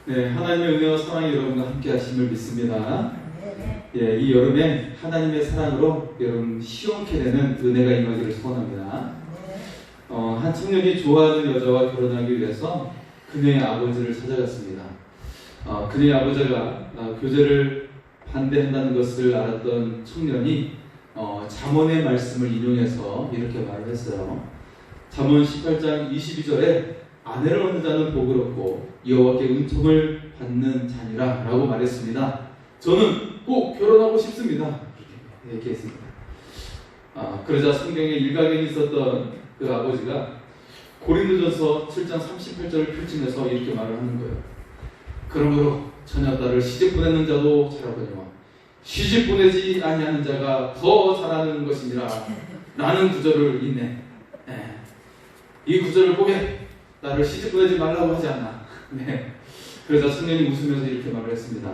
네, 하나님의 은혜와 사랑이 여러분과 함께 하심을 믿습니다. 예, 이 여름에 하나님의 사랑으로 여러분 시원케 되는 은혜가 임하기를 소원합니다. 한 청년이 좋아하는 여자와 결혼하기 위해서 그녀의 아버지를 찾아갔습니다. 그녀의 아버지가 교제를 반대한다는 것을 알았던 청년이 잠언의 말씀을 인용해서 이렇게 말을 했어요. 잠언 18장 22절에 아내를 얻는 자는 복을 얻고 여호와께 은총을 받는 자니라 라고 말했습니다. 저는 꼭 결혼하고 싶습니다. 이렇게 얘기했습니다. 그러자 성경에 일가견이 있었던 그 아버지가 고린도전서 7장 38절을 펼치면서 이렇게 말을 하는 거예요. 그러므로 처녀딸을 시집 보내는 자도 잘하거니와 시집 보내지 아니하는 자가 더 잘하는 것이니라 라는 구절을 읽네. 이 구절을 보게 나를 시집 보내지 말라고 하지 않나. 네. 그러자 청년이 웃으면서 이렇게 말을 했습니다.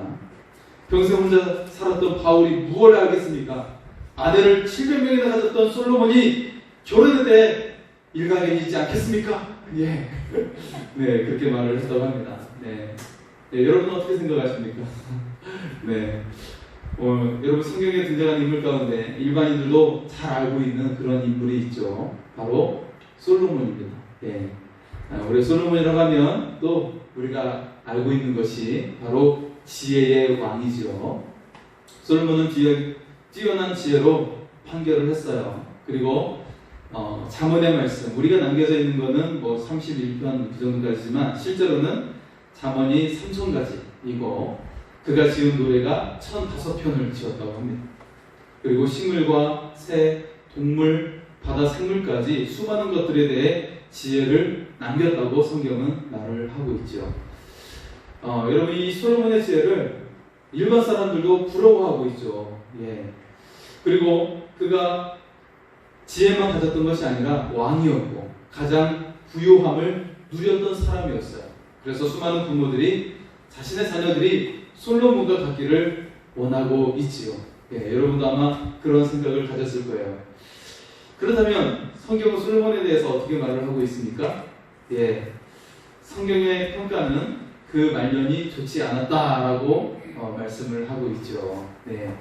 평생 혼자 살았던 바울이 무엇을 알겠습니까? 아내를 700명이나 가졌던 솔로몬이 결혼할 때 일가견이 있지 않겠습니까? 예. 네, 그렇게 말을 했다고 합니다. 네. 네, 여러분 어떻게 생각하십니까? 네. 여러분 성경에 등장하는 인물 가운데 일반인들도 잘 알고 있는 그런 인물이 있죠. 바로 솔로몬입니다. 예. 우리 솔로몬이라고 하면 또 우리가 알고 있는 것이 바로 지혜의 왕이죠. 솔로몬은 뛰어난 지혜로 판결을 했어요. 그리고 잠언의 말씀, 우리가 남겨져 있는 것은 뭐 31편 그 정도까지지만 실제로는 잠언이 3,000가지이고 그가 지은 노래가 1,005편을 지었다고 합니다. 그리고 식물과 새, 동물, 바다 생물까지 수많은 것들에 대해 지혜를 남겼다고 성경은 말을 하고 있죠. 여러분 이 솔로몬의 지혜를 일반 사람들도 부러워하고 있죠. 예. 그리고 그가 지혜만 가졌던 것이 아니라 왕이었고 가장 부요함을 누렸던 사람이었어요. 그래서 수많은 부모들이 자신의 자녀들이 솔로몬과 같기를 원하고 있지요. 예, 여러분도 아마 그런 생각을 가졌을 거예요. 그렇다면 성경은 솔로몬에 대해서 어떻게 말을 하고 있습니까? 예, 성경의 평가는 그 말년이 좋지 않았다라고 말씀을 하고 있죠. 네,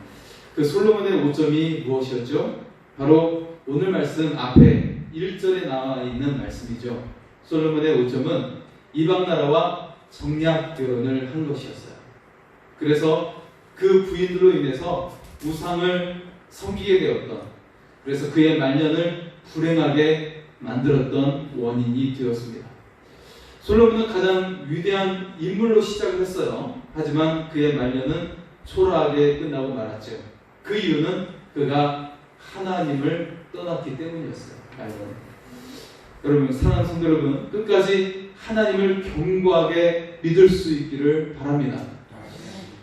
그 솔로몬의 오점이 무엇이었죠? 바로 오늘 말씀 앞에 1절에 나와 있는 말씀이죠. 솔로몬의 오점은 이방 나라와 정략 결혼을 한 것이었어요. 그래서 그 부인으로 인해서 우상을 섬기게 되었던, 그래서 그의 말년을 불행하게 만들었던 원인이 되었습니다. 솔로몬은 가장 위대한 인물로 시작을 했어요. 하지만 그의 말년은 초라하게 끝나고 말았죠. 그 이유는 그가 하나님을 떠났기 때문이었어요. 여러분, 사랑하는 성도 여러분, 끝까지 하나님을 견고하게 믿을 수 있기를 바랍니다.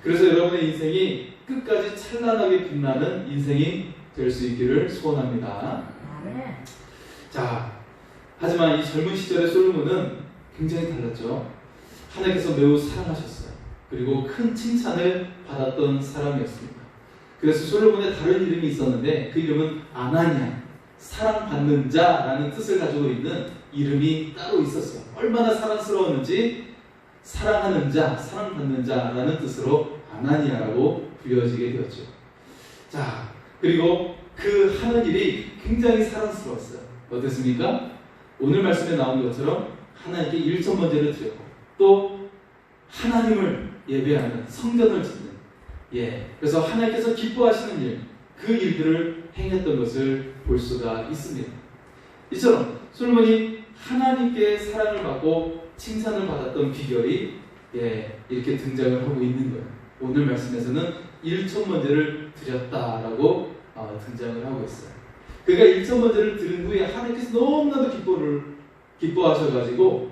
그래서 여러분의 인생이 끝까지 찬란하게 빛나는 인생이 될 수 있기를 소원합니다. 자, 하지만 이 젊은 시절의 솔로몬은 굉장히 달랐죠. 하나님께서 매우 사랑하셨어요. 그리고 큰 칭찬을 받았던 사람이었습니다. 그래서 솔로몬의 다른 이름이 있었는데 그 이름은 아나니아, 사랑받는 자라는 뜻을 가지고 있는 이름이 따로 있었어요. 얼마나 사랑스러웠는지 사랑하는 자, 사랑받는 자라는 뜻으로 아나니아라고 불려지게 되었죠. 자, 그리고 그 하는 일이 굉장히 사랑스러웠어요. 어땠습니까? 오늘 말씀에 나온 것처럼 하나님께 일천번제를 드렸고 또 하나님을 예배하는 성전을 짓는, 예, 그래서 하나님께서 기뻐하시는 일, 그 일들을 행했던 것을 볼 수가 있습니다. 이처럼 솔로몬이 하나님께 사랑을 받고 칭찬을 받았던 비결이 이렇게 등장을 하고 있는 거예요. 오늘 말씀에서는 1,000번제를 드렸다라고 등장을 하고 있어요. 그가 1,000번제를 드린 후에 하나님께서 너무나도 기뻐하셔가지고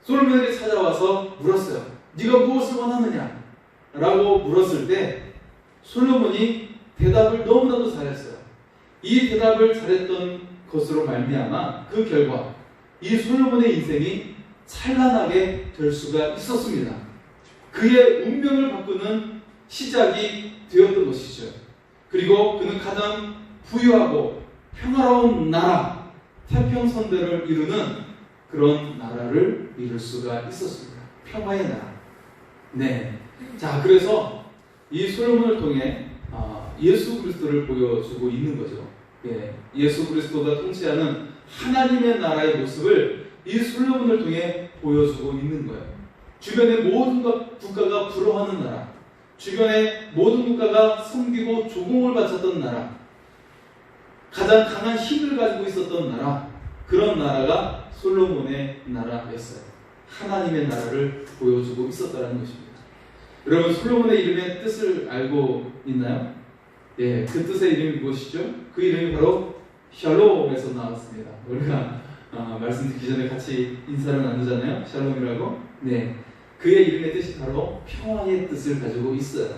솔로몬에게 찾아와서 물었어요. 네가 무엇을 원하느냐? 라고 물었을 때 솔로몬이 대답을 너무나도 잘했어요. 이 대답을 잘했던 것으로 말미암아 그 결과 이 솔로몬의 인생이 찬란하게 될 수가 있었습니다. 그의 운명을 바꾸는 시작이 되었던 것이죠. 그리고 그는 가장 부유하고 평화로운 나라, 태평성대를 이루는 그런 나라를 이룰 수가 있었습니다. 평화의 나라. 네. 자, 그래서 이 솔로몬을 통해 예수 그리스도를 보여주고 있는 거죠. 예. 예수 그리스도가 통치하는 하나님의 나라의 모습을 이 솔로몬을 통해 보여주고 있는 거예요. 주변의 모든 국가가 부러워하는 나라, 주변의 모든 국가가 섬기고 조공을 바쳤던 나라, 가장 강한 힘을 가지고 있었던 나라, 그런 나라가 솔로몬의 나라였어요. 하나님의 나라를 보여주고 있었다는 것입니다. 여러분, 솔로몬의 이름의 뜻을 알고 있나요? 예, 그 뜻의 이름이 무엇이죠? 그 이름이 바로 샬롬에서 나왔습니다. 우리가 말씀 듣기 전에 같이 인사를 나누잖아요. 샬롬이라고. 네, 그의 이름의 뜻이 바로 평화의 뜻을 가지고 있어요.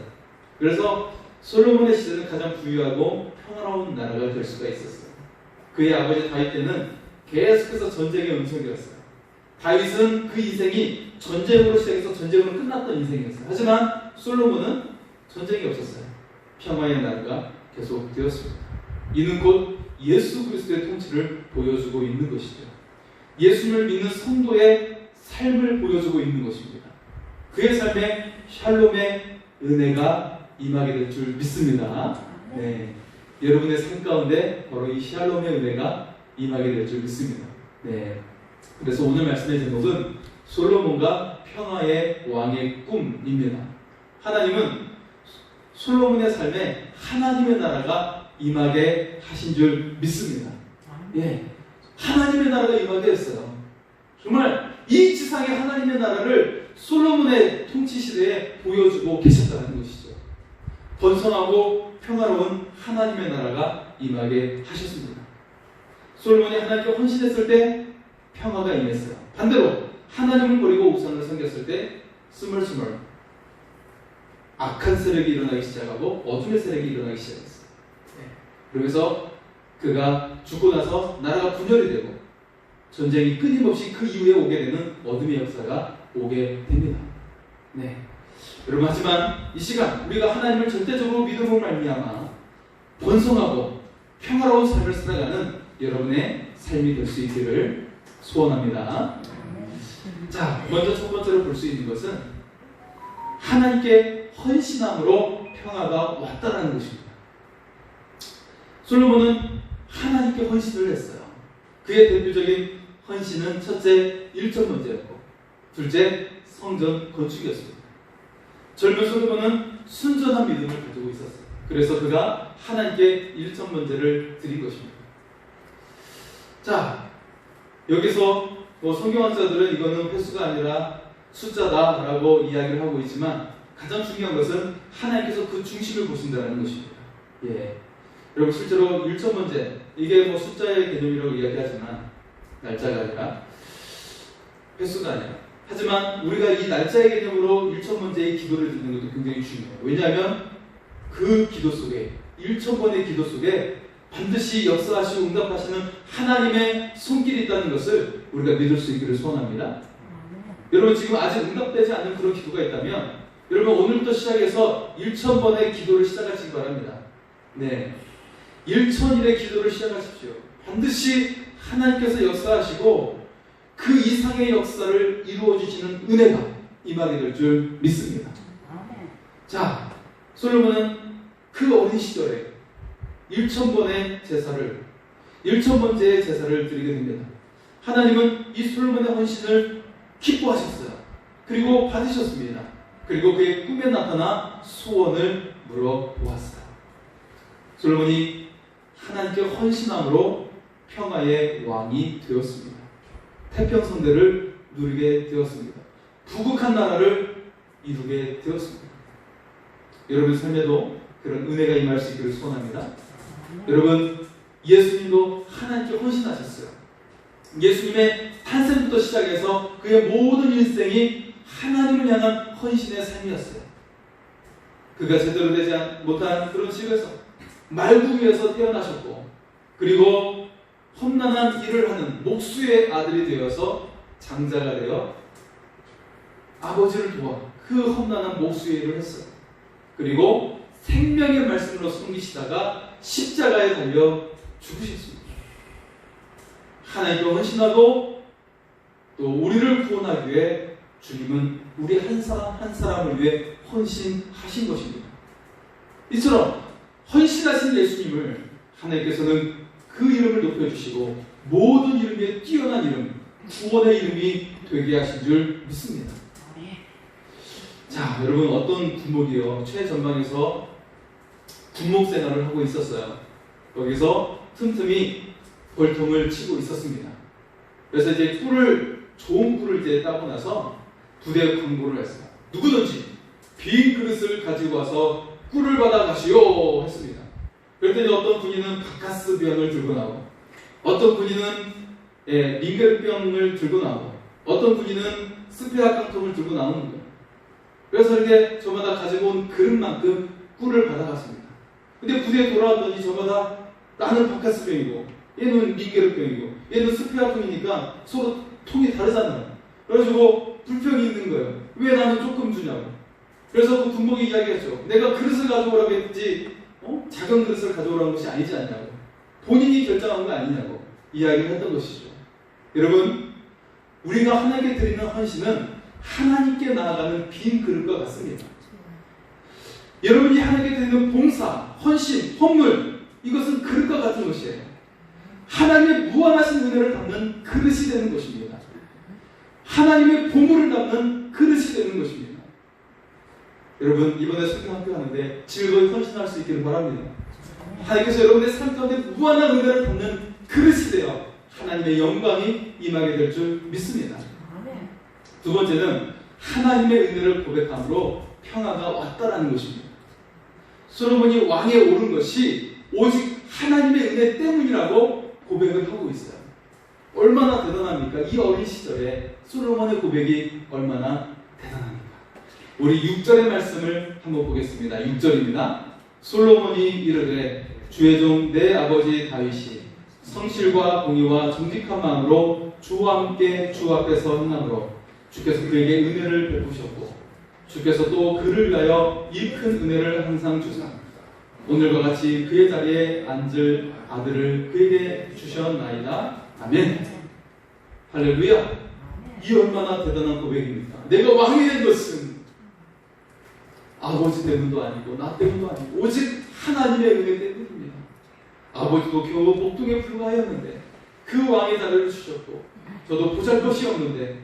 그래서 솔로몬의 시대는 가장 부유하고 평화로운 나라가 될 수가 있었어요. 그의 아버지 다윗 때는 계속해서 전쟁의 은총이었어요. 다윗은 그 인생이 전쟁으로 시작해서 전쟁으로 끝났던 인생이었어요. 하지만 솔로몬은 전쟁이 없었어요. 평화의 나라가 계속되었습니다. 이는 곧 예수 그리스도의 통치를 보여주고 있는 것이죠. 예수를 믿는 성도의 삶을 보여주고 있는 것입니다. 그의 삶에 샬롬의 은혜가 임하게 될 줄 믿습니다. 네. 여러분의 삶 가운데 바로 이 샬롬의 은혜가 임하게 될 줄 믿습니다. 네. 그래서 오늘 말씀의 제목은 솔로몬과 평화의 왕의 꿈입니다. 하나님은 솔로몬의 삶에 하나님의 나라가 임하게 하신 줄 믿습니다. 예, 하나님의 나라가 임하게 했어요. 정말 이 지상의 하나님의 나라를 솔로몬의 통치 시대에 보여주고 계셨다는 것이죠. 번성하고 평화로운 하나님의 나라가 임하게 하셨습니다. 솔로몬이 하나님께 헌신했을 때 평화가 임했어요. 반대로 하나님을 버리고 우상을 섬겼을 때 스멀스멀 악한 세력이 일어나기 시작하고 어둠의 세력이 일어나기 시작했어요. 그러면서 그가 죽고 나서 나라가 분열이 되고 전쟁이 끊임없이 그 이후에 오게 되는 어둠의 역사가 오게 됩니다. 네. 여러분, 하지만 이 시간 우리가 하나님을 절대적으로 믿음으로 말미암아 번성하고 평화로운 삶을 살아가는 여러분의 삶이 될 수 있기를 소원합니다. 자, 먼저 첫 번째로 볼 수 있는 것은 하나님께 헌신함으로 평화가 왔다는 것입니다. 솔로몬은 하나님께 헌신을 했어요. 그의 대표적인 헌신은 첫째, 일천번제였고 둘째, 성전 건축이었습니다. 젊은 솔로몬은 순전한 믿음을 가지고 있었어요. 그래서 그가 하나님께 일천번제를 드린 것입니다. 자, 여기서 성경학자들은 이거는 횟수가 아니라 숫자다라고 이야기를 하고 있지만 가장 중요한 것은 하나님께서 그 중심을 보신다는 것입니다. 예. 여러분, 실제로 일천번제, 이게 숫자의 개념이라고 이야기하지만 날짜가 아니라 횟수가 아니라, 하지만 우리가 이 날짜의 개념으로 일천번제의 기도를 드리는 것도 굉장히 중요해요. 왜냐하면 그 기도 속에, 일천번의 기도 속에 반드시 역사하시고 응답하시는 하나님의 손길이 있다는 것을 우리가 믿을 수 있기를 소원합니다. 여러분, 지금 아직 응답되지 않는 그런 기도가 있다면 여러분, 오늘부터 시작해서 1000번의 기도를 시작하시기 바랍니다. 네, 1000일의 기도를 시작하십시오. 반드시 하나님께서 역사하시고 그 이상의 역사를 이루어주시는 은혜가 임하게 될 줄 믿습니다. 자, 솔로몬은 그 어린 시절에 1000번의 제사를, 1000번째의 제사를 드리게 됩니다. 하나님은 이 솔로몬의 헌신을 기뻐하셨어요. 그리고 받으셨습니다. 그리고 그의 꿈에 나타나 소원을 물어보았어요. 솔로몬이 하나님께 헌신함으로 평화의 왕이 되었습니다. 태평성대를 누리게 되었습니다. 부국한 나라를 이루게 되었습니다. 여러분 삶에도 그런 은혜가 임할 수 있기를 소원합니다. 여러분, 예수님도 하나님께 헌신하셨어요. 예수님의 탄생부터 시작해서 그의 모든 일생이 하나님을 향한 헌신의 삶이었어요. 그가 제대로 되지 못한 그런 집에서 말구유에서 태어나셨고, 그리고 험난한 일을 하는 목수의 아들이 되어서 장자가 되어 아버지를 도와 그 험난한 목수의 일을 했어요. 그리고 생명의 말씀으로 섬기시다가 십자가에 달려 죽으셨습니다. 하나님께 헌신하고 또 우리를 구원하기 위해 주님은 우리 한 사람 한 사람을 위해 헌신하신 것입니다. 이처럼 헌신하신 예수님을 하나님께서는 그 이름을 높여주시고 모든 이름에 뛰어난 이름, 구원의 이름이 되게 하신 줄 믿습니다. 자, 여러분, 어떤 군목이요, 최전방에서 군목 생활을 하고 있었어요. 여기서 틈틈이 벌통을 치고 있었습니다. 그래서 이제 좋은 꿀을 이제 따고 나서 부대에 광고를 했어요. 누구든지 빈 그릇을 가지고 와서 꿀을 받아 가시오 했습니다. 그랬더니 어떤 군인은 바카스 병을 들고 나오고, 어떤 군인은 링겔병을 들고 나오고, 어떤 군인은 스페아 깡통을 들고 나오는 거예요. 그래서 이렇게 저마다 가지고 온 그릇만큼 꿀을 받아갔습니다. 근데 부대에 돌아왔더니 저마다 나는 바카스 병이고 얘는 링겔 병이고 얘는 스페아 병이니까 서로 통이 다르잖아요. 그래가지고 불평이 있는 거예요. 왜 나는 조금 주냐고. 그래서 그 군목이 이야기했죠. 내가 그릇을 가져오라고 했지 작은 그릇을 가져오라는 것이 아니지 않냐고. 본인이 결정한 거 아니냐고 이야기를 했던 것이죠. 여러분, 우리가 하나님께 드리는 헌신은 하나님께 나아가는 빈 그릇과 같습니다. 여러분이 하나님께 드리는 봉사, 헌신, 헌물, 이것은 그릇과 같은 것이에요. 하나님의 무한하신 은혜를 담는 그릇이 되는 것입니다. 하나님의 보물을 담는 그릇이 되는 것입니다. 여러분, 이번에 설교학교 하는데 즐거이 헌신할 수 있기를 바랍니다. 하나님께서 여러분의 삶 가운데 무한한 은혜를 담는 그릇이 되어 하나님의 영광이 임하게 될 줄 믿습니다. 두 번째는 하나님의 은혜를 고백함으로 평화가 왔다라는 것입니다. 솔로몬이 왕에 오른 것이 오직 하나님의 은혜 때문이라고 고백을 하고 있어요. 얼마나 대단합니까? 이 어린 시절에 솔로몬의 고백이 얼마나 대단합니까? 우리 6절의 말씀을 한번 보겠습니다. 6절입니다. 솔로몬이 이르되 주의 종 내 아버지 다윗이 성실과 공의와 정직한 마음으로 주와 함께 주 앞에서 행함으로 주께서 그에게 은혜를 베푸셨고 주께서 또 그를 위하여 이 큰 은혜를 항상 주사 오늘과 같이 그의 자리에 앉을 아들을 그에게 주셨나이다. 아멘. 할렐루야. 이 얼마나 대단한 고백입니까? 내가 왕이 된 것은 아버지 때문도 아니고 나 때문도 아니고 오직 하나님의 은혜 때문입니다. 아버지도 겨우 복둥에 불과하였는데 그 왕의 자리를 주셨고 저도 보잘것이 없는데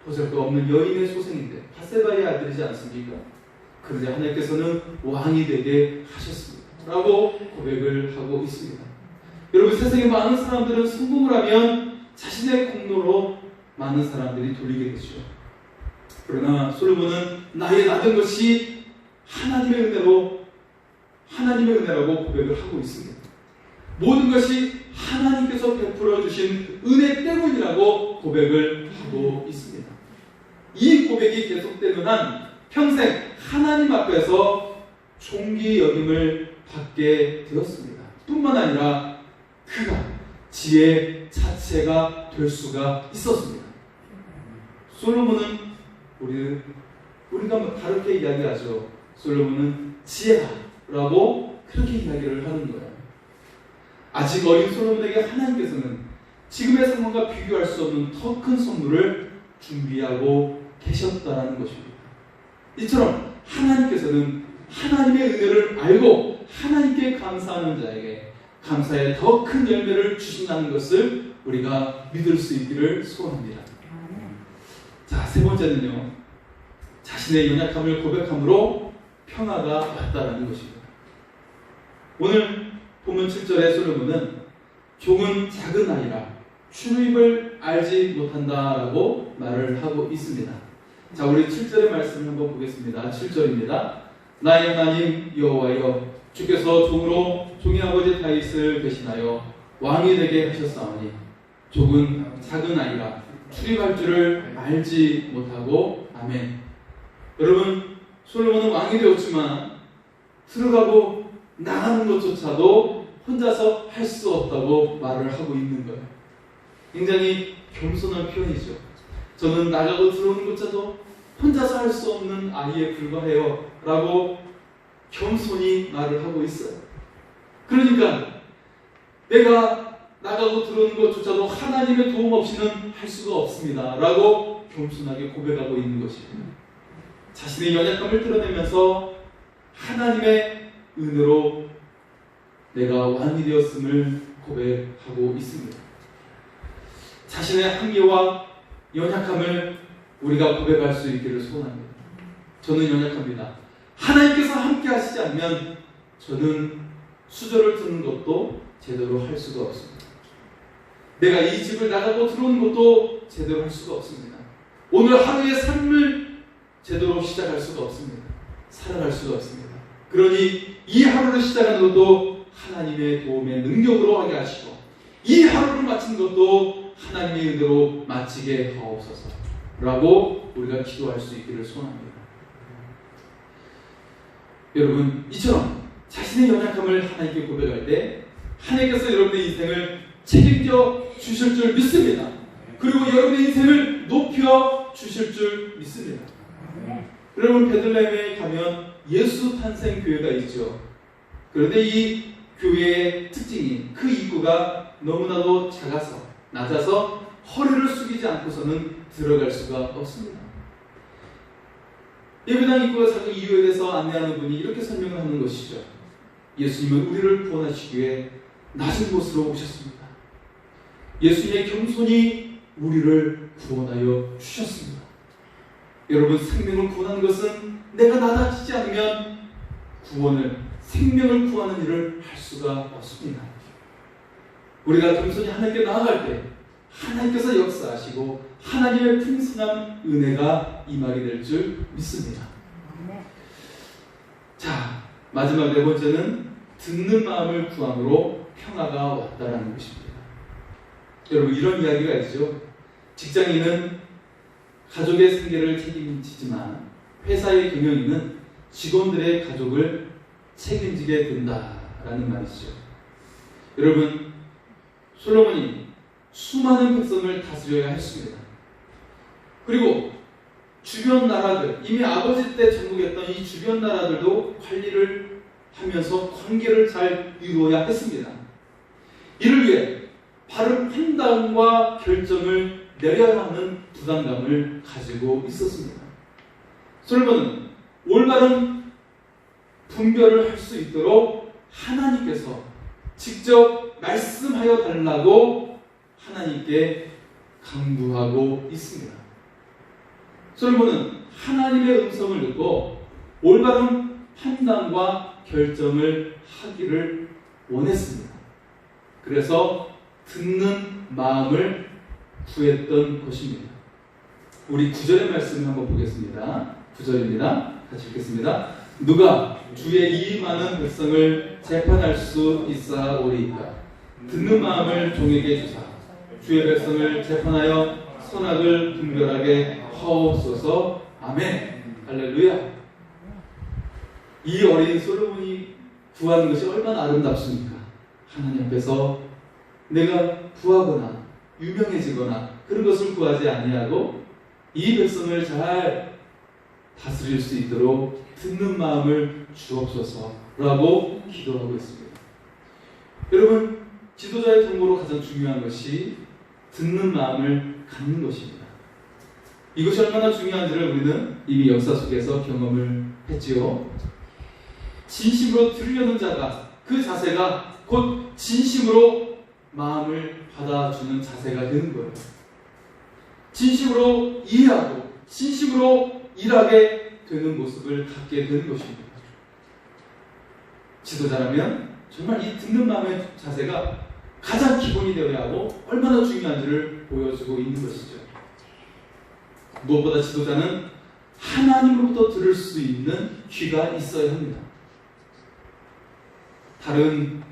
보잘것 없는 여인의 소생인데 바세바의 아들이지 않습니까? 그런데 하나님께서는 왕이 되게 하셨습니다. 라고 고백을 하고 있습니다. 여러분, 세상에 많은 사람들은 성공을 하면 자신의 공로로 많은 사람들이 돌리게 되죠. 그러나 솔로몬은 나의 나된 것이 하나님의 은혜라고 고백을 하고 있습니다. 모든 것이 하나님께서 베풀어 주신 은혜 때문이라고 고백을 하고 있습니다. 이 고백이 계속되는 한 평생 하나님 앞에서 존귀 여김을 받게 되었습니다. 뿐만 아니라 그가 지혜 자체가 될 수가 있었습니다. 솔로몬은 우리가 다르게 이야기하죠. 솔로몬은 지혜다라고 그렇게 이야기를 하는 거예요. 아직 어린 솔로몬에게 하나님께서는 지금의 상황과 비교할 수 없는 더 큰 선물을 준비하고 계셨다라는 것입니다. 이처럼 하나님께서는 하나님의 은혜를 알고 하나님께 감사하는 자에게 감사의 더 큰 열매를 주신다는 것을 우리가 믿을 수 있기를 소원합니다. 자, 세 번째는요, 자신의 연약함을 고백함으로 평화가 왔다라는 것입니다. 오늘 본문 7절의 솔로몬은 종은 작은 아이라 출입을 알지 못한다라고 말을 하고 있습니다. 자, 우리 7절의 말씀을 한번 보겠습니다. 7절입니다. 나의 하나님 여호와여, 주께서 종의 아버지 다윗을 대신하여 왕이 되게 하셨사오니 종은 작은 아이라 출입할 줄을 알지 못하고. 아멘. 여러분, 솔로몬은 왕이 되었지만 들어가고 나가는 것조차도 혼자서 할 수 없다고 말을 하고 있는 거예요. 굉장히 겸손한 표현이죠. 저는 나가고 들어오는 것조차도 혼자서 할 수 없는 아이에 불과해요 라고 겸손히 말을 하고 있어요. 그러니까 내가 나가고 들어오는 것조차도 하나님의 도움 없이는 할 수가 없습니다 라고 겸손하게 고백하고 있는 것이에요. 자신의 연약함을 드러내면서 하나님의 은혜로 내가 왕이 되었음을 고백하고 있습니다. 자신의 한계와 연약함을 우리가 고백할 수 있기를 소원합니다. 저는 연약합니다. 하나님께서 함께 하시지 않으면 저는 수저를 드는 것도 제대로 할 수가 없습니다. 내가 이 집을 나가고 들어오는 것도 제대로 할 수가 없습니다. 오늘 하루의 삶을 제대로 시작할 수가 없습니다. 살아갈 수가 없습니다. 그러니 이 하루를 시작하는 것도 하나님의 도움의 능력으로 하게 하시고 이 하루를 마치는 것도 하나님의 은혜로 마치게 하옵소서 라고 우리가 기도할 수 있기를 소원합니다. 여러분, 이처럼 자신의 연약함을 하나님께 고백할 때 하나님께서 여러분의 인생을 책임져 주실 줄 믿습니다. 그리고 여러분의 인생을 높여 주실 줄 믿습니다. 여러분, 베들레헴에 가면 예수 탄생 교회가 있죠. 그런데 이 교회의 특징이 그 입구가 너무나도 낮아서 허리를 숙이지 않고서는 들어갈 수가 없습니다. 예배당 입구가 작은 이유에 대해서 안내하는 분이 이렇게 설명을 하는 것이죠. 예수님은 우리를 구원하시기 위해 낮은 곳으로 오셨습니다. 예수님의 겸손이 우리를 구원하여 주셨습니다. 여러분, 생명을 구원하는 것은 내가 낮아지지 않으면 생명을 구하는 일을 할 수가 없습니다. 우리가 겸손히 하나님께 나아갈 때 하나님께서 역사하시고 하나님의 풍성한 은혜가 임하게 될 줄 믿습니다. 자, 마지막 네 번째는 듣는 마음을 구함으로 평화가 왔다라는 것입니다. 여러분, 이런 이야기가 있죠. 직장인은 가족의 생계를 책임지지만 회사의 경영인은 직원들의 가족을 책임지게 된다라는 말이죠. 여러분, 솔로몬이 수많은 백성을 다스려야 했습니다. 그리고 주변 나라들, 이미 아버지 때 정복했던 이 주변 나라들도 관리를 하면서 관계를 잘 이루어야 했습니다. 이를 위해 바른 판단과 결정을 내려야 하는 부담감을 가지고 있었습니다. 솔로몬은 올바른 분별을 할 수 있도록 하나님께서 직접 말씀하여 달라고 하나님께 강구하고 있습니다. 솔로몬은 하나님의 음성을 듣고 올바른 판단과 결정을 하기를 원했습니다. 그래서 듣는 마음을 구했던 것입니다. 우리 9절의 말씀을 한번 보겠습니다. 9절입니다. 같이 읽겠습니다. 누가 주의 이 많은 백성을 재판할 수 있사오리이까. 듣는 마음을 종에게 주사 주의 백성을 재판하여 선악을 분별하게 하옵소서. 아멘. 할렐루야. 이 어린 솔로몬이 구하는 것이 얼마나 아름답습니까? 하나님 앞에서 내가 부하거나 유명해지거나 그런 것을 구하지 아니하고 이 백성을 잘 다스릴 수 있도록 듣는 마음을 주옵소서라고 기도하고 있습니다. 여러분, 지도자의 통로로 가장 중요한 것이 듣는 마음을 갖는 것입니다. 이것이 얼마나 중요한지를 우리는 이미 역사 속에서 경험을 했지요. 진심으로 들으려는 자가, 그 자세가 곧 진심으로 마음을 받아주는 자세가 되는 거예요. 진심으로 이해하고 진심으로 일하게 되는 모습을 갖게 되는 것입니다. 지도자라면 정말 이 듣는 마음의 자세가 가장 기본이 되어야 하고 얼마나 중요한지를 보여주고 있는 것이죠. 무엇보다 지도자는 하나님으로부터 들을 수 있는 귀가 있어야 합니다. 다른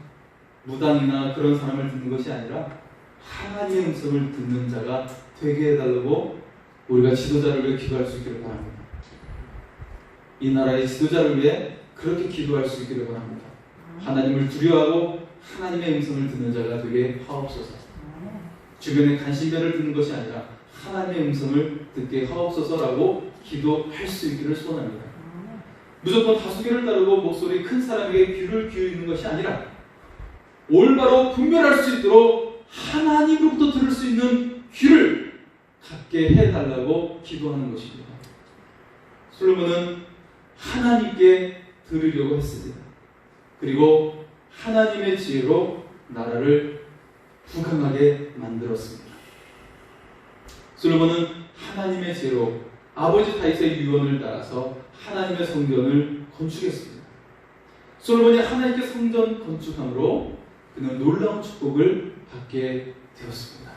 무당이나 그런 사람을 듣는 것이 아니라 하나님의 음성을 듣는 자가 되게 해달라고 우리가 지도자를 위해 기도할 수 있기를 바랍니다. 이 나라의 지도자를 위해 그렇게 기도할 수 있기를 바랍니다. 하나님을 두려워하고 하나님의 음성을 듣는 자가 되게 하옵소서. 주변의 간신배를 듣는 것이 아니라 하나님의 음성을 듣게 하옵소서라고 기도할 수 있기를 소원합니다. 무조건 다수결을 따르고 목소리 큰 사람에게 귀를 기울이는 것이 아니라 올바로 분별할 수 있도록 하나님으로부터 들을 수 있는 귀를 갖게 해달라고 기도하는 것입니다. 솔로몬은 하나님께 드리려고 했습니다. 그리고 하나님의 지혜로 나라를 부강하게 만들었습니다. 솔로몬은 하나님의 지혜로 아버지 다윗의 유언을 따라서 하나님의 성전을 건축했습니다. 솔로몬이 하나님께 성전 건축함으로 그는 놀라운 축복을 받게 되었습니다.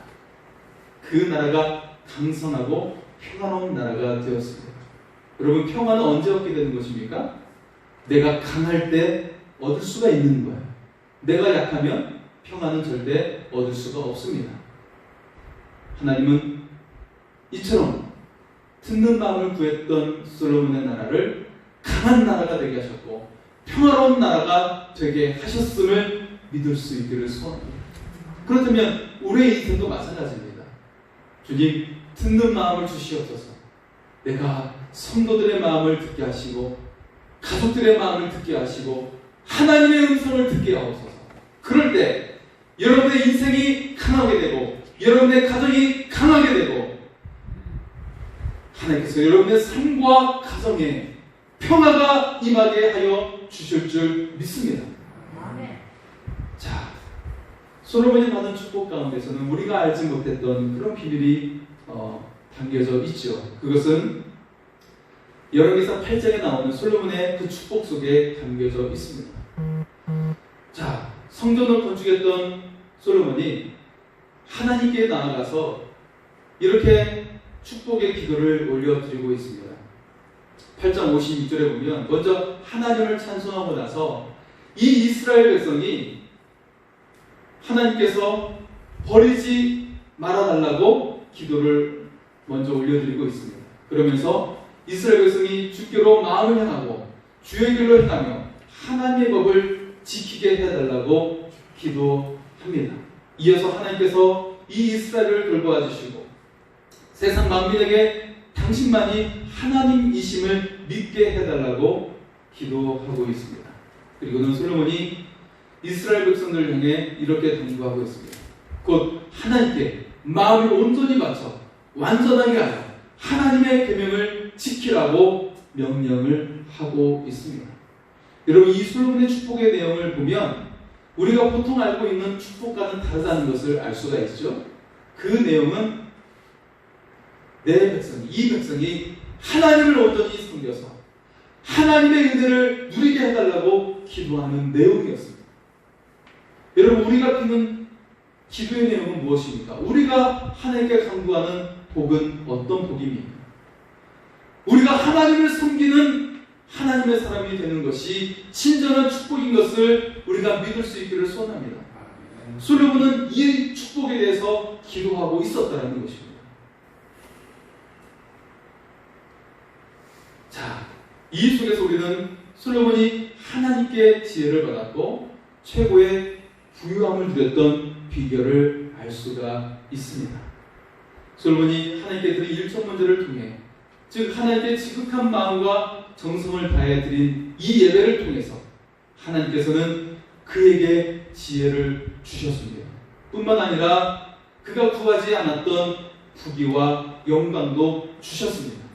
그 나라가 강성하고 평화로운 나라가 되었습니다. 여러분, 평화는 언제 얻게 되는 것입니까? 내가 강할 때 얻을 수가 있는 거예요. 내가 약하면 평화는 절대 얻을 수가 없습니다. 하나님은 이처럼 듣는 마음을 구했던 솔로몬의 나라를 강한 나라가 되게 하셨고 평화로운 나라가 되게 하셨음을 믿을 수 있기를 소원합니다. 그렇다면 우리의 인생도 마찬가지입니다. 주님, 듣는 마음을 주시옵소서. 내가 성도들의 마음을 듣게 하시고 가족들의 마음을 듣게 하시고 하나님의 음성을 듣게 하옵소서. 그럴 때 여러분의 인생이 강하게 되고 여러분의 가정이 강하게 되고 하나님께서 여러분의 삶과 가정에 평화가 임하게 하여 주실 줄 믿습니다. 자, 솔로몬이 받은 축복 가운데서는 우리가 알지 못했던 그런 비밀이 담겨져 있죠. 그것은 열왕기상 8장에 나오는 솔로몬의 그 축복 속에 담겨져 있습니다. 자, 성전을 건축했던 솔로몬이 하나님께 나아가서 이렇게 축복의 기도를 올려드리고 있습니다. 8장 56절에 보면 먼저 하나님을 찬송하고 나서 이 이스라엘 백성이 하나님께서 버리지 말아달라고 기도를 먼저 올려드리고 있습니다. 그러면서 이스라엘 백성이 주께로 마음을 향하고 주의 길로 행하며 하나님의 법을 지키게 해달라고 기도합니다. 이어서 하나님께서 이 이스라엘을 돌보아 주시고 세상 만민에게 당신만이 하나님이심을 믿게 해달라고 기도하고 있습니다. 그리고는 솔로몬이 이스라엘 백성들을 향해 이렇게 당부하고 있습니다. 곧 하나님께 마음을 온전히 바쳐 완전하게 하여 하나님의 계명을 지키라고 명령을 하고 있습니다. 여러분, 이 솔로몬의 축복의 내용을 보면 우리가 보통 알고 있는 축복과는 다르다는 것을 알 수가 있죠. 그 내용은 내 백성이, 이 백성이 하나님을 온전히 섬겨서 하나님의 은혜를 누리게 해달라고 기도하는 내용이었습니다. 여러분, 우리가 비는 기도의 내용은 무엇입니까? 우리가 하나님께 간구하는 복은 어떤 복입니까? 우리가 하나님을 섬기는 하나님의 사람이 되는 것이 진정한 축복인 것을 우리가 믿을 수 있기를 소원합니다. 솔로몬은 이 축복에 대해서 기도하고 있었다는 것입니다. 자, 이 속에서 우리는 솔로몬이 하나님께 지혜를 받았고 최고의 부유함을 누렸던 비결을 알 수가 있습니다. 솔로몬이 하나님께 드린 1천문제를 통해, 즉 하나님께 지극한 마음과 정성을 다해 드린 이 예배를 통해서 하나님께서는 그에게 지혜를 주셨습니다. 뿐만 아니라 그가 구하지 않았던 부귀와 영광도 주셨습니다.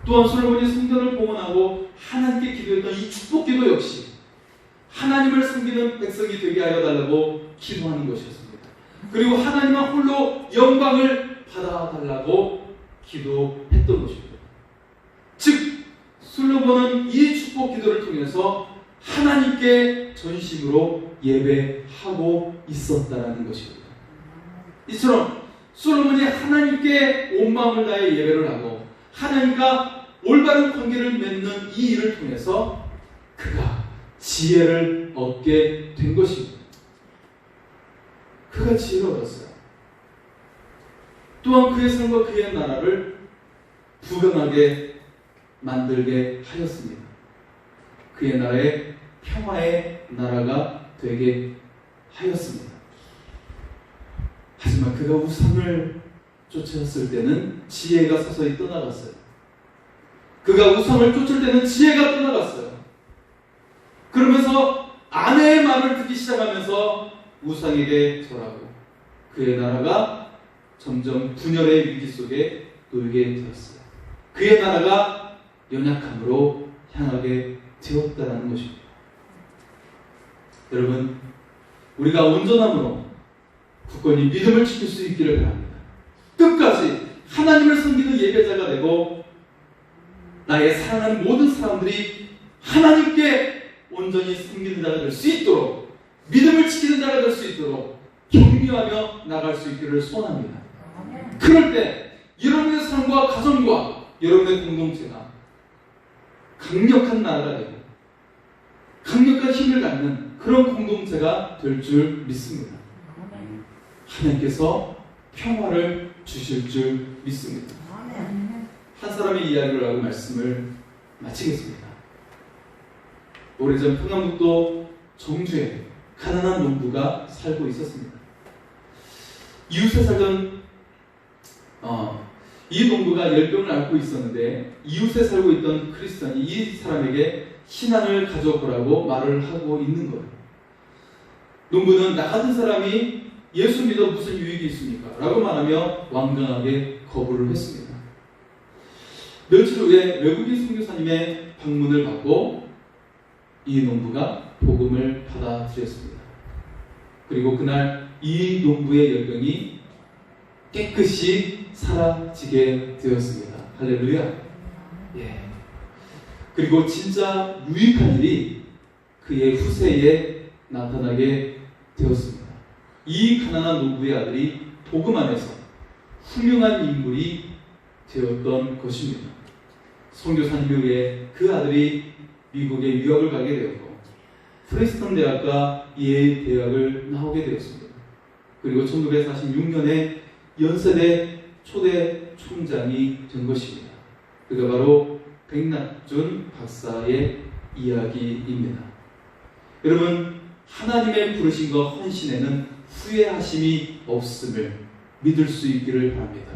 또한 솔로몬이 성전을 봉헌하고 하나님께 기도했던 이 축복기도 역시 하나님을 섬기는 백성이 되게 하여 달라고 기도하는 것이었습니다. 그리고 하나님만 홀로 영광을 받아달라고 기도했던 것입니다. 즉 솔로몬은 이 축복 기도를 통해서 하나님께 전심으로 예배하고 있었다라는 것입니다. 이처럼 솔로몬이 하나님께 온 마음을 다해 예배를 하고 하나님과 올바른 관계를 맺는 이 일을 통해서 그가 지혜를 얻게 된 것입니다. 그가 지혜를 얻었어요. 또한 그의 삶과 그의 나라를 부강하게 만들게 하였습니다. 그의 나라의 평화의 나라가 되게 하였습니다. 하지만 그가 우상을 쫓았을 때는 지혜가 서서히 떠나갔어요. 그가 우상을 쫓을 때는 지혜가 떠나갔어요. 그러면서 아내의 말을 듣기 시작하면서 우상에게 절하고 그의 나라가 점점 분열의 위기 속에 놓이게 되었어요. 그의 나라가 연약함으로 향하게 되었다는 것입니다. 여러분, 우리가 온전함으로 굳건히 믿음을 지킬 수 있기를 바랍니다. 끝까지 하나님을 섬기는 예배자가 되고 나의 사랑하는 모든 사람들이 하나님께 온전히 섬기는 자가 될 수 있도록, 믿음을 지키는 자가 될 수 있도록 격려하며 나갈 수 있기를 소원합니다. 그럴 때 여러분의 삶과 가정과 여러분의 공동체가 강력한 나라가 되고 강력한 힘을 갖는 그런 공동체가 될 줄 믿습니다. 하나님께서 평화를 주실 줄 믿습니다. 한 사람의 이야기를 하고 말씀을 마치겠습니다. 오래전 평안북도 정주에 가난한 농부가 살고 있었습니다. 이웃에 살던 이 농부가 열병을 앓고 있었는데 이웃에 살고 있던 크리스찬이 이 사람에게 신앙을 가져오라고 말을 하고 있는 거예요. 농부는 나 같은 사람이 예수 믿어 무슨 유익이 있습니까? 라고 말하며 완강하게 거부를 했습니다. 며칠 후에 외국인 선교사님의 방문을 받고 이 농부가 복음을 받아들였습니다. 그리고 그날 이 농부의 열병이 깨끗이 사라지게 되었습니다. 할렐루야. 예. 그리고 진짜 유익한 일이 그의 후세에 나타나게 되었습니다. 이 가난한 농부의 아들이 복음 안에서 훌륭한 인물이 되었던 것입니다. 선교사님에 의해 그 아들이 미국에 유학을 가게 되었고 프리스턴 대학과 예일 대학을 나오게 되었습니다. 그리고 1946년에 연세대 초대 총장이 된 것입니다. 그가 바로 백낙준 박사의 이야기입니다. 여러분, 하나님의 부르심과 헌신에는 후회하심이 없음을 믿을 수 있기를 바랍니다.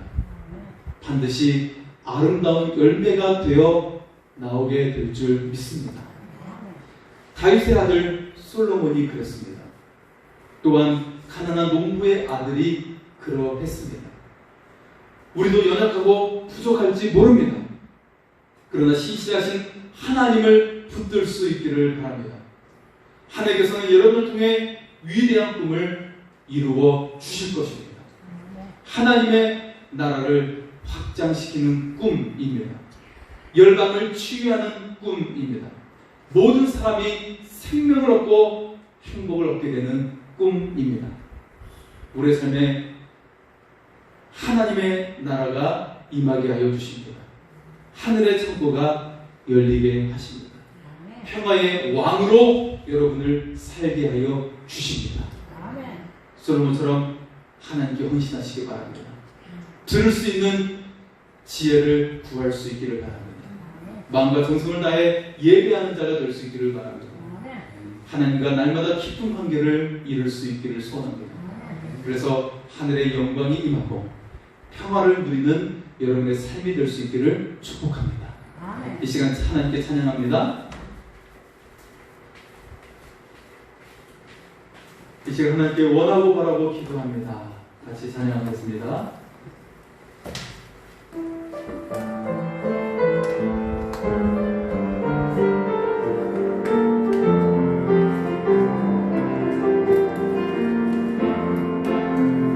반드시 아름다운 열매가 되어 나오게 될 줄 믿습니다. 다윗의 아들 솔로몬이 그랬습니다. 또한 가난한 농부의 아들이 그러했습니다. 우리도 연약하고 부족할지 모릅니다. 그러나 신실하신 하나님을 붙들 수 있기를 바랍니다. 하나님께서는 여러분을 통해 위대한 꿈을 이루어 주실 것입니다. 하나님의 나라를 확장시키는 꿈입니다. 열방을 치유하는 꿈입니다. 모든 사람이 생명을 얻고 행복을 얻게 되는 꿈입니다. 우리의 삶에 하나님의 나라가 임하게 하여 주십니다. 하늘의 창고가 열리게 하십니다. 평화의 왕으로 여러분을 살게 하여 주십니다. 솔로몬처럼 하나님께 헌신하시기 바랍니다. 들을 수 있는 지혜를 구할 수 있기를 바랍니다. 마음과 정성을 다해 예배하는 자가 될 수 있기를 바랍니다. 하나님과 날마다 깊은 관계를 이룰 수 있기를 소원합니다. 그래서 하늘의 영광이 임하고 평화를 누리는 여러분의 삶이 될 수 있기를 축복합니다. 이 시간 하나님께 찬양합니다. 이 시간 하나님께 원하고 바라고 기도합니다. 같이 찬양하겠습니다.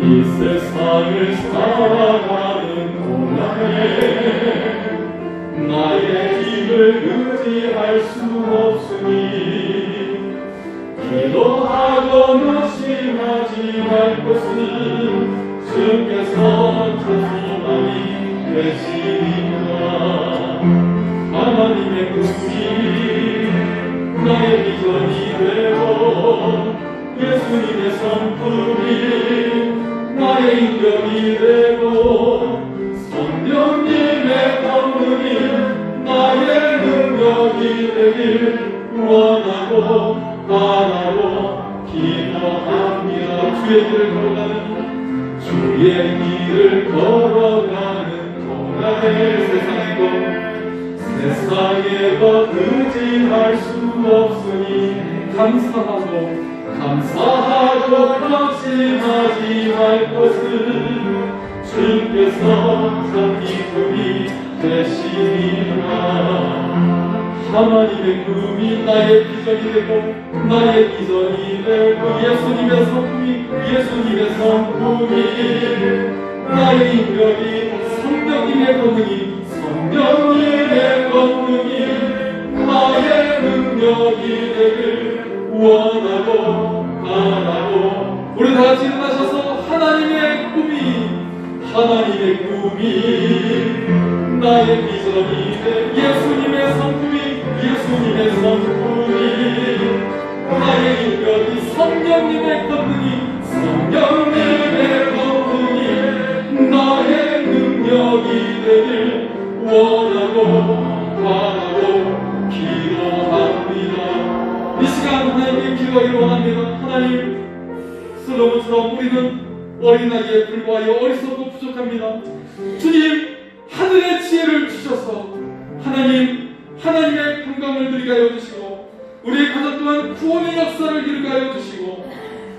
이 세상을 살아가는 동안에 나의 힘을 의지할 수 없으니 기도하고 낙심하지 말 것은 주께서 소망이 되시리라. 하나님의 꿈이 나의 비전이 되고 예수님의 성품이 나의 인격이 되고 성령님의 권능이 나의 능력이 되길 원하고 바라고 기도합니다. 주의 길을 걸어가는 동안에 세상의 것 의지할 수 없으니 감사하고 낙심하지 말 것은 주께서 참 기쁨이 되시리라. 하나님의 꿈이 나의 비전이 되고 나의 비전이 되고 예수님의 성품이 나의 인격이 성령님의 권능이 나의 능력이 되길 원하고 바라고 우리 다같이 일어나셔서 하나님의 꿈이 나의 비전이 돼 예수님의 성품이 나의 인격이 성령님의 권능이 나의 능력이 되길 원하고 바라고 기도합니다. 이 시간 하나님께 기도하기를 원합니다. 하나님, 솔로몬처럼 우리는 어린 나이에 불과하여 어리석고 부족합니다. 주님, 하늘의 지혜를 주셔서 하나님의 평강을 누리게 하여 주시고 우리의 가족 또한 구원의 역사를 이루게 하여 주시고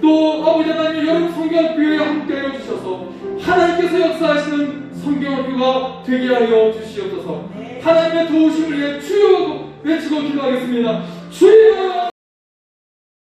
또 아버지 하나님 여름 성경학교에 함께 하여 주셔서 하나님께서 역사하시는 성경학교가 되게 하여 주시옵소서. 하나님의 도우심을 위해 주여 외치고 기도하겠습니다. 주여!